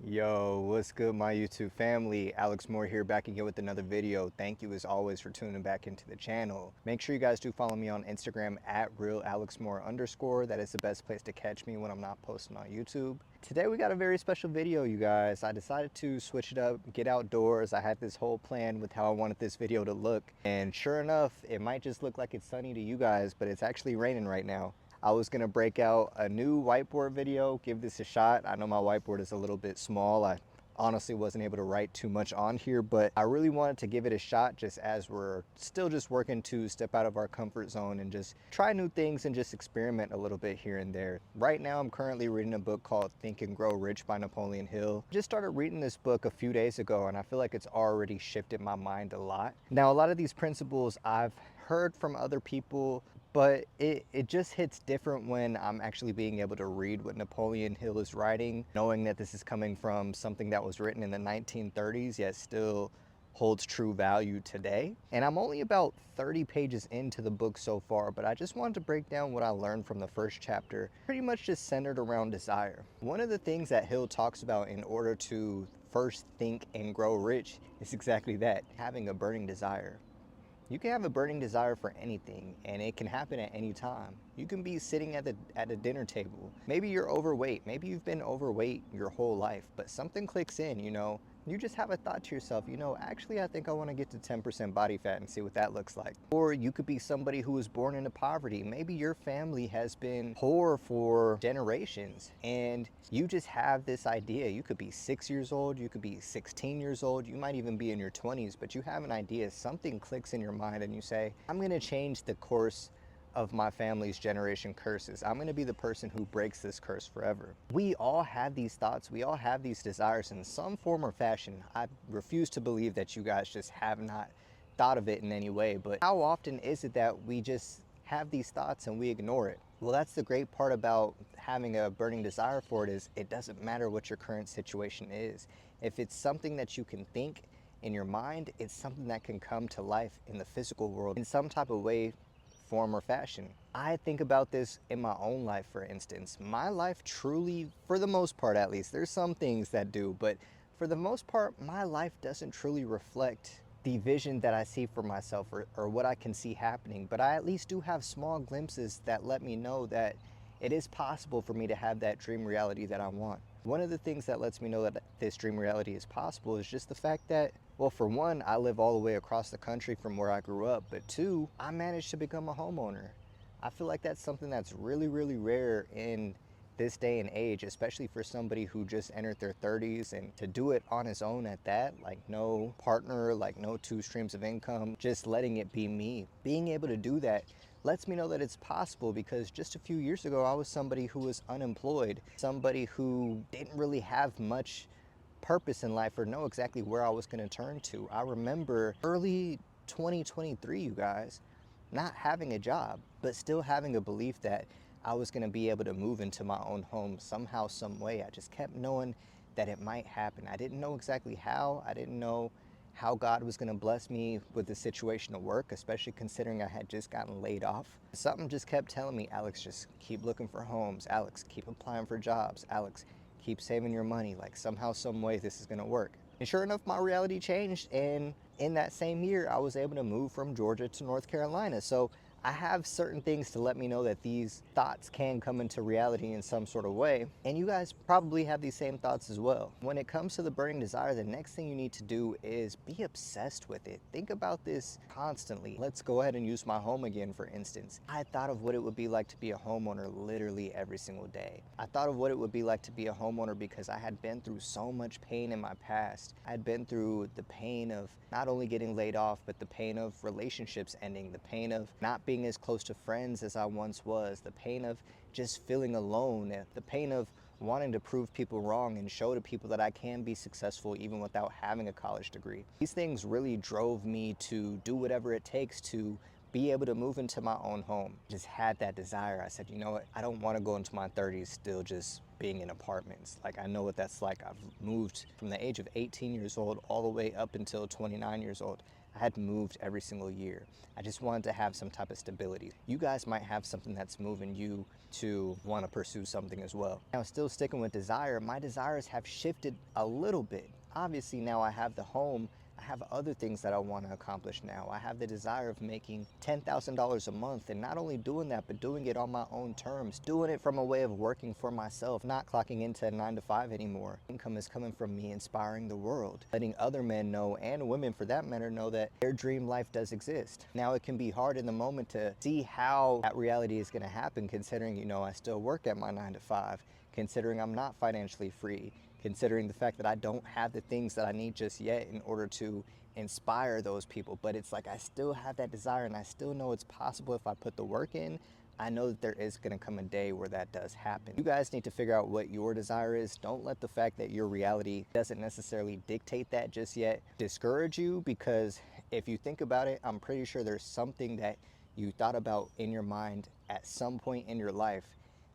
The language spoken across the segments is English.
Yo, what's good, my YouTube family? Alex Moore here, back again with another video. Thank you as always for tuning back into the channel. Make sure you guys do follow me on Instagram at @realalexmoore_. That is the best place to catch me when I'm not posting on YouTube. Today we got a very special video, you guys. I decided to switch it up, get outdoors. I had this whole plan with how I wanted this video to look, and sure enough, it might just look like it's sunny to you guys, but it's actually raining right now. I was gonna break out a new whiteboard video, give this a shot. I know my whiteboard is a little bit small. I honestly wasn't able to write too much on here, but I really wanted to give it a shot just as we're still just working to step out of our comfort zone and just try new things and just experiment a little bit here and there. Right now, I'm currently reading a book called Think and Grow Rich by Napoleon Hill. Just started reading this book a few days ago, and I feel like it's already shifted my mind a lot. Now, a lot of these principles I've heard from other people, but it just hits different when I'm actually being able to read what Napoleon Hill is writing, knowing that this is coming from something that was written in the 1930s, yet still holds true value today. And I'm only about 30 pages into the book so far, but I just wanted to break down what I learned from the first chapter, pretty much just centered around desire. One of the things that Hill talks about in order to first think and grow rich is exactly that, having a burning desire. You can have a burning desire for anything, and it can happen at any time. You can be sitting at a dinner table. Maybe you're overweight. Maybe you've been overweight your whole life, but something clicks in, you just have a thought to yourself, actually I think I want to get to 10% body fat and see what that looks like. Or you could be somebody who was born into poverty. Maybe your family has been poor for generations and you just have this idea. You could be 6 years old, you could be 16 years old, you might even be in your 20s, but you have an idea, something clicks in your mind and you say, I'm going to change the course of my family's generation curses. I'm going to be the person who breaks this curse forever. We all have these thoughts. We all have these desires in some form or fashion. I refuse to believe that you guys just have not thought of it in any way, but how often is it that we just have these thoughts and we ignore it? Well, that's the great part about having a burning desire for it, is it doesn't matter what your current situation is. If it's something that you can think in your mind, it's something that can come to life in the physical world in some type of way, form, or fashion. I think about this in my own life, for instance. My life truly, for the most part at least, there's some things that do, but for the most part, my life doesn't truly reflect the vision that I see for myself, or what I can see happening. But I at least do have small glimpses that let me know that it is possible for me to have that dream reality that I want. One of the things that lets me know that this dream reality is possible is just the fact that, well, for one, I live all the way across the country from where I grew up, but two, I managed to become a homeowner. I feel like that's something that's really, really rare in this day and age, especially for somebody who just entered their 30s, and to do it on his own at that, like no partner, like no two streams of income, just letting it be me. Being able to do that lets me know that it's possible, because just a few years ago, I was somebody who was unemployed, somebody who didn't really have much purpose in life or know exactly where I was going to turn to. I remember early 2023, you guys, not having a job, but still having a belief that I was going to be able to move into my own home somehow, some way. I just kept knowing that it might happen. I didn't know exactly how. I didn't know how God was going to bless me with the situation of work, especially considering I had just gotten laid off. Something just kept telling me, Alex, just keep looking for homes. Alex, keep applying for jobs. Alex, keep saving your money. Like somehow, some way this is going to work. And sure enough, my reality changed, and in that same year, I was able to move from Georgia to North Carolina. So I have certain things to let me know that these thoughts can come into reality in some sort of way. And you guys probably have these same thoughts as well. When it comes to the burning desire, the next thing you need to do is be obsessed with it. Think about this constantly. Let's go ahead and use my home again, for instance. I thought of what it would be like to be a homeowner literally every single day. I thought of what it would be like to be a homeowner because I had been through so much pain in my past. I had been through the pain of not only getting laid off, but the pain of relationships ending, the pain of not being as close to friends as I once was, the pain of just feeling alone, the pain of wanting to prove people wrong and show to people that I can be successful even without having a college degree. These things really drove me to do whatever it takes to be able to move into my own home. Just had that desire. I said, you know what? I don't want to go into my 30s still just being in apartments. Like, I know what that's like. I've moved from the age of 18 years old all the way up until 29 years old. I had moved every single year. I just wanted to have some type of stability. You guys might have something that's moving you to want to pursue something as well. Now, still sticking with desire, my desires have shifted a little bit. Obviously, now I have the home. I have other things that I want to accomplish now. I have the desire of making $10,000 a month, and not only doing that, but doing it on my own terms, doing it from a way of working for myself, not clocking into a 9 to 5 anymore. Income is coming from me inspiring the world, letting other men know, and women for that matter, know that their dream life does exist. Now, it can be hard in the moment to see how that reality is going to happen, considering, you know, I still work at my 9 to 5, considering I'm not financially free, considering the fact that I don't have the things that I need just yet in order to inspire those people. But it's like I still have that desire, and I still know it's possible if I put the work in. I know that there is going to come a day where that does happen. You guys need to figure out what your desire is. Don't let the fact that your reality doesn't necessarily dictate that just yet discourage you, because if you think about it, I'm pretty sure there's something that you thought about in your mind at some point in your life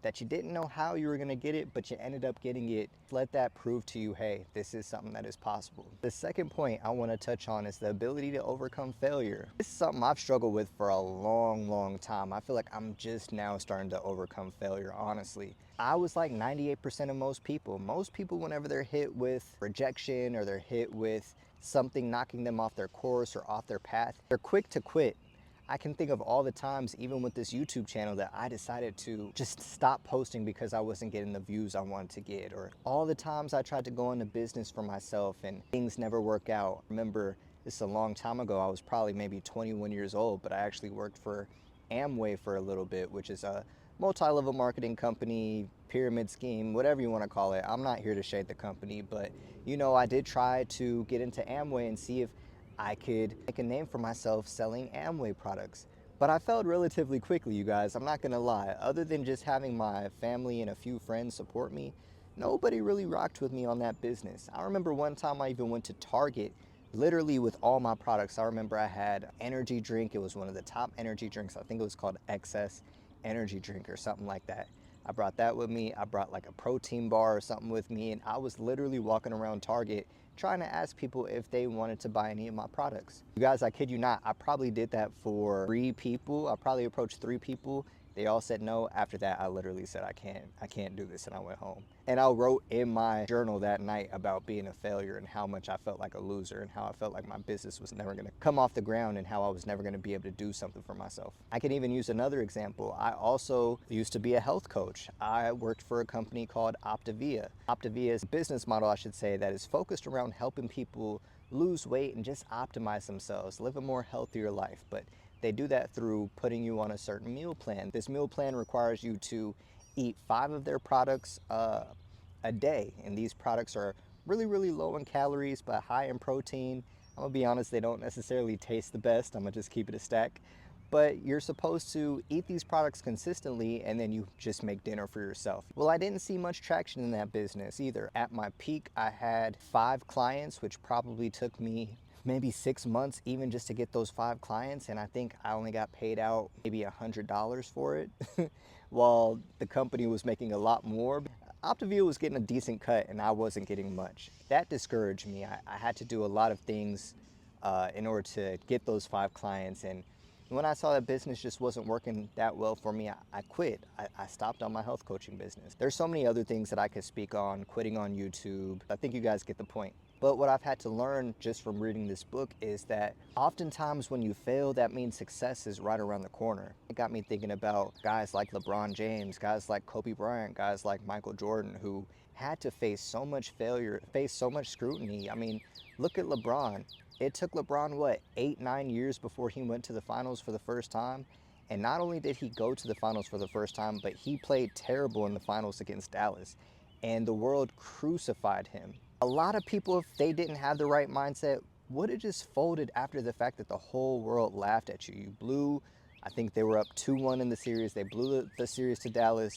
that you didn't know how you were going to get it, but you ended up getting it. Let that prove to you, hey, this is something that is possible. The second point I want to touch on is the ability to overcome failure. This is something I've struggled with for a long time. I feel like I'm just now starting to overcome failure, honestly. I was like 98% of most people. Most people, whenever they're hit with rejection or they're hit with something knocking them off their course or off their path, they're quick to quit. I can think of all the times, even with this YouTube channel, that I decided to just stop posting because I wasn't getting the views I wanted to get, or all the times I tried to go into business for myself and things never work out. Remember, this is a long time ago. I was probably maybe 21 years old, but I actually worked for Amway for a little bit, which is a multi-level marketing company, pyramid scheme, whatever you want to call it. I'm not here to shade the company, but you know, I did try to get into Amway and see if I could make a name for myself selling Amway products. But I failed relatively quickly, you guys. I'm not gonna lie. Other than just having my family and a few friends support me, nobody really rocked with me on that business. I remember one time I even went to Target, literally with all my products. I remember I had energy drink. It was one of the top energy drinks. I think it was called XS energy drink or something like that. I brought that with me. I brought like a protein bar or something with me, and I was literally walking around Target trying to ask people if they wanted to buy any of my products. You guys, I kid you not, I probably did that for 3 people. I probably approached 3 people. They all said no. After that, I literally said, I can't do this, and I went home. And I wrote in my journal that night about being a failure and how much I felt like a loser and how I felt like my business was never gonna come off the ground and how I was never gonna be able to do something for myself. I can even use another example. I also used to be a health coach. I worked for a company called Optavia. Optavia is a business model, I should say, that is focused around helping people lose weight and just optimize themselves, live a more healthier life. But they do that through putting you on a certain meal plan. This meal plan requires you to eat 5 of their products a day, and these products are really low in calories but high in protein. I'm gonna be honest, they don't necessarily taste the best. I'm gonna just keep it a stack. But you're supposed to eat these products consistently, and then you just make dinner for yourself. Well, I didn't see much traction in that business either. At my peak, I had 5 clients, which probably took me maybe 6 months even just to get those 5 clients, and I think I only got paid out maybe $100 for it while the company was making a lot more. Optavia was getting a decent cut and I wasn't getting much. That discouraged me. I had to do a lot of things in order to get those 5 clients, and when I saw that business just wasn't working that well for me, I quit. I stopped on my health coaching business. There's so many other things that I could speak on, quitting on YouTube. I think you guys get the point. But what I've had to learn just from reading this book is that oftentimes when you fail, that means success is right around the corner. It got me thinking about guys like LeBron James, guys like Kobe Bryant, guys like Michael Jordan, who had to face so much failure, face so much scrutiny. I mean, look at LeBron. It took LeBron, what, 8-9 years before he went to the finals for the first time? And not only did he go to the finals for the first time, but he played terrible in the finals against Dallas. And the world crucified him. A lot of people, if they didn't have the right mindset, would have just folded after the fact that the whole world laughed at you. You blew, I think they were up 2-1 in the series. They blew the series to Dallas.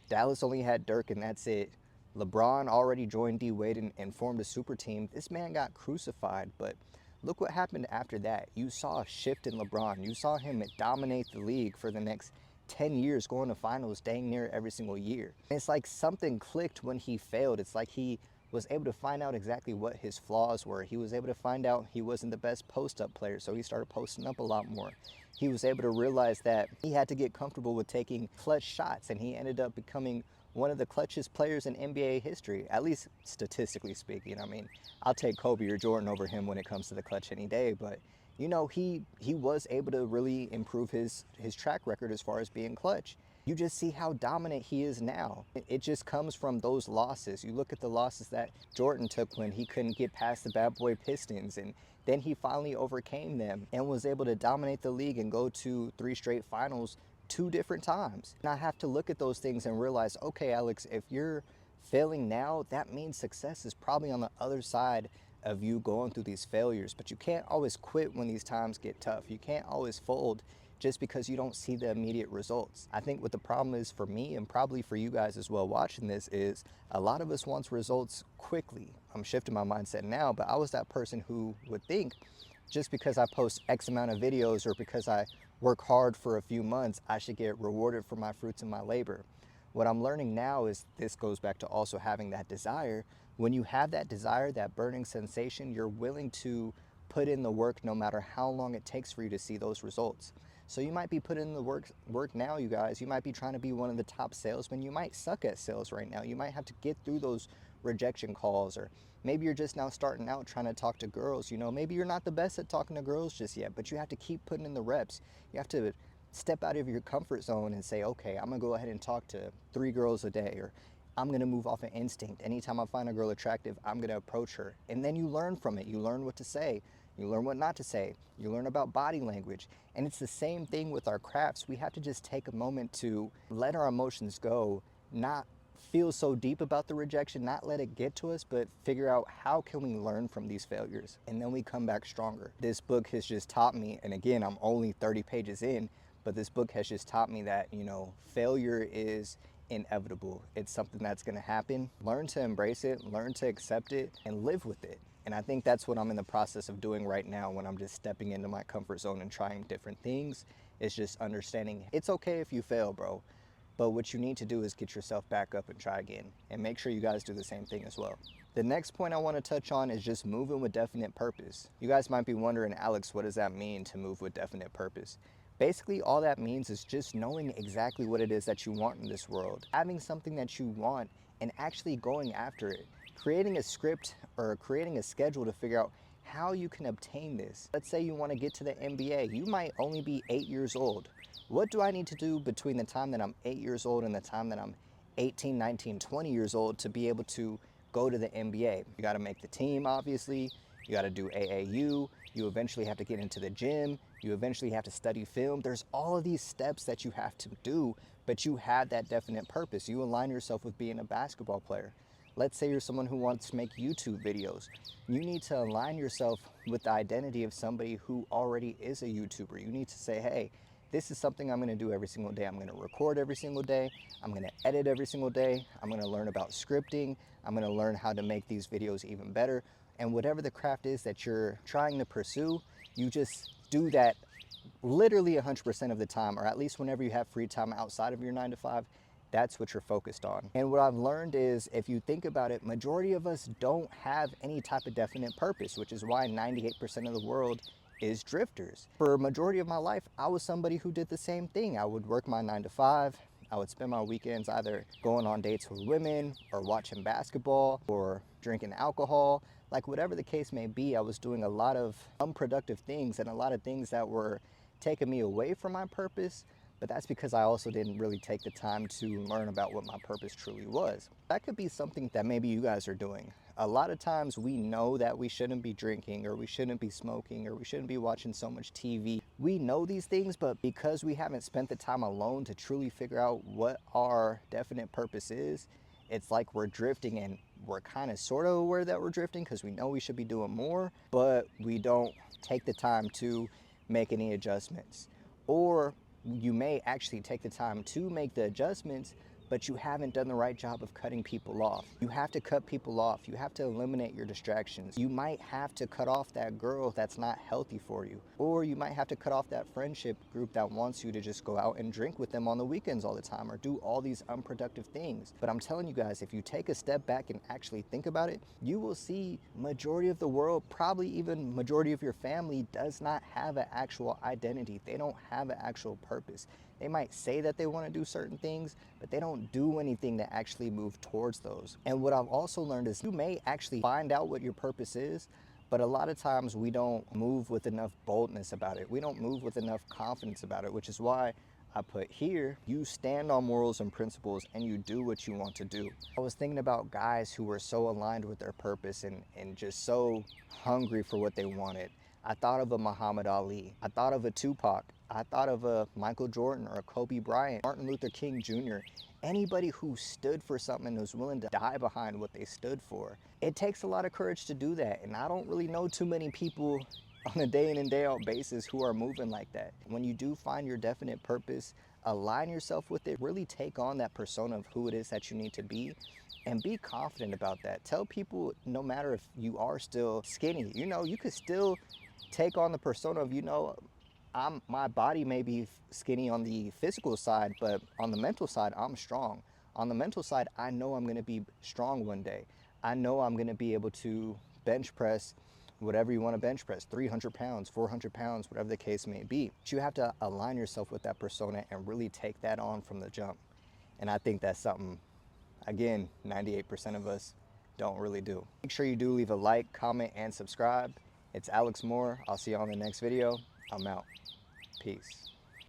Dallas only had Dirk, and that's it. LeBron already joined D Wade and formed a super team. This man got crucified, but look what happened after that. You saw a shift in LeBron. You saw him dominate the league for the next 10 years, going to finals dang near every single year. And it's like something clicked when he failed. It's like he was able to find out exactly what his flaws were. He was able to find out he wasn't the best post-up player, so he started posting up a lot more. He was able to realize that he had to get comfortable with taking clutch shots, and he ended up becoming one of the clutchest players in NBA history, at least statistically speaking. I mean, I'll take Kobe or Jordan over him when it comes to the clutch any day, but you know, he was able to really improve his track record as far as being clutch. You just see how dominant he is now. It just comes from those losses. You look at the losses that Jordan took when he couldn't get past the bad boy Pistons, and then he finally overcame them and was able to dominate the league and go to 3 straight finals 2 different times. And I have to look at those things and realize, okay, Alex, if you're failing now, that means success is probably on the other side of you going through these failures. But you can't always quit when these times get tough. You can't always fold just because you don't see the immediate results. I think what the problem is for me, and probably for you guys as well watching this, is a lot of us want results quickly. I'm shifting my mindset now, but I was that person who would think just because I post X amount of videos or because I work hard for a few months, I should get rewarded for my fruits and my labor. What I'm learning now is this goes back to also having that desire. When you have that desire, that burning sensation, you're willing to put in the work no matter how long it takes for you to see those results. So you might be putting in the work now, you guys. You might be trying to be one of the top salesmen. You might suck at sales right now. You might have to get through those rejection calls, or maybe you're just now starting out trying to talk to girls. You know, maybe you're not the best at talking to girls just yet, but you have to keep putting in the reps. You have to step out of your comfort zone and say, okay, I'm gonna go ahead and talk to 3 girls a day, or I'm gonna move off of instinct. Anytime I find a girl attractive, I'm gonna approach her. And then you learn from it. You learn what to say. You learn what not to say. You learn about body language. And it's the same thing with our crafts. We have to just take a moment to let our emotions go, not feel so deep about the rejection, not let it get to us, but figure out how can we learn from these failures, and then we come back stronger. This book has just taught me, and again, I'm only 30 pages in, but this book has just taught me that, you know, failure is inevitable. It's something that's going to happen. Learn to embrace it, learn to accept it, and live with it. And I think that's what I'm in the process of doing right now when I'm just stepping into my comfort zone and trying different things. It's just understanding it's okay if you fail, bro. But what you need to do is get yourself back up and try again. And make sure you guys do the same thing as well. The next point I want to touch on is just moving with definite purpose. You guys might be wondering, Alex, what does that mean to move with definite purpose? Basically, all that means is just knowing exactly what it is that you want in this world. Having something that you want and actually going after it. Creating a script or creating a schedule to figure out how you can obtain this. Let's say you want to get to the NBA. You might only be 8 years old. What do I need to do between the time that I'm 8 years old and the time that I'm 18, 19, 20 years old to be able to go to the NBA? You got to make the team, obviously. You got to do AAU. You eventually have to get into the gym. You eventually have to study film. There's all of these steps that you have to do, but you have that definite purpose. You align yourself with being a basketball player. Let's say you're someone who wants to make YouTube videos. You need to align yourself with the identity of somebody who already is a YouTuber. You need to say, hey, this is something I'm gonna do every single day. I'm gonna record every single day. I'm gonna edit every single day. I'm gonna learn about scripting. I'm gonna learn how to make these videos even better. And whatever the craft is that you're trying to pursue, you just do that literally 100% of the time, or at least whenever you have free time outside of your 9 to 5. That's what you're focused on. And what I've learned is, if you think about it, majority of us don't have any type of definite purpose, which is why 98% of the world is drifters. For a majority of my life, I was somebody who did the same thing. I would work my 9 to 5. I would spend my weekends either going on dates with women or watching basketball or drinking alcohol. Like whatever the case may be, I was doing a lot of unproductive things and a lot of things that were taking me away from my purpose. But that's because I also didn't really take the time to learn about what my purpose truly was. That could be something that maybe you guys are doing. A lot of times we know that we shouldn't be drinking, or we shouldn't be smoking, or we shouldn't be watching so much TV. We know these things, but because we haven't spent the time alone to truly figure out what our definite purpose is, it's like we're drifting, and we're kind of sort of aware that we're drifting because we know we should be doing more, but we don't take the time to make any adjustments. Or you may actually take the time to make the adjustments, but you haven't done the right job of cutting people off. You have to cut people off. You have to eliminate your distractions. You might have to cut off that girl that's not healthy for you, or you might have to cut off that friendship group that wants you to just go out and drink with them on the weekends all the time or do all these unproductive things. But I'm telling you guys, if you take a step back and actually think about it, you will see majority of the world, probably even majority of your family, does not have an actual identity. They don't have an actual purpose. They might say that they want to do certain things, but they don't do anything to actually move towards those. And what I've also learned is you may actually find out what your purpose is, but a lot of times we don't move with enough boldness about it. We don't move with enough confidence about it, which is why I put here, you stand on morals and principles and you do what you want to do. I was thinking about guys who were so aligned with their purpose and just so hungry for what they wanted. I thought of a Muhammad Ali. I thought of a Tupac. I thought of a Michael Jordan or a Kobe Bryant, Martin Luther King Jr. Anybody who stood for something and was willing to die behind what they stood for. It takes a lot of courage to do that, and I don't really know too many people on a day in and day out basis who are moving like that. When you do find your definite purpose, align yourself with it, really take on that persona of who it is that you need to be, and be confident about that. Tell people, no matter if you are still skinny, you know, you could still take on the persona of, you know, my body may be skinny on the physical side, but on the mental side, I'm strong. On the mental side, I know I'm gonna be strong one day. I know I'm gonna be able to bench press whatever you want to bench press, 300 pounds, 400 pounds, whatever the case may be. But you have to align yourself with that persona and really take that on from the jump. And I think that's something, again, 98% of us don't really do. Make sure you do leave a like, comment, and subscribe. It's Alex Moore. I'll see you on the next video. I'm out. Peace.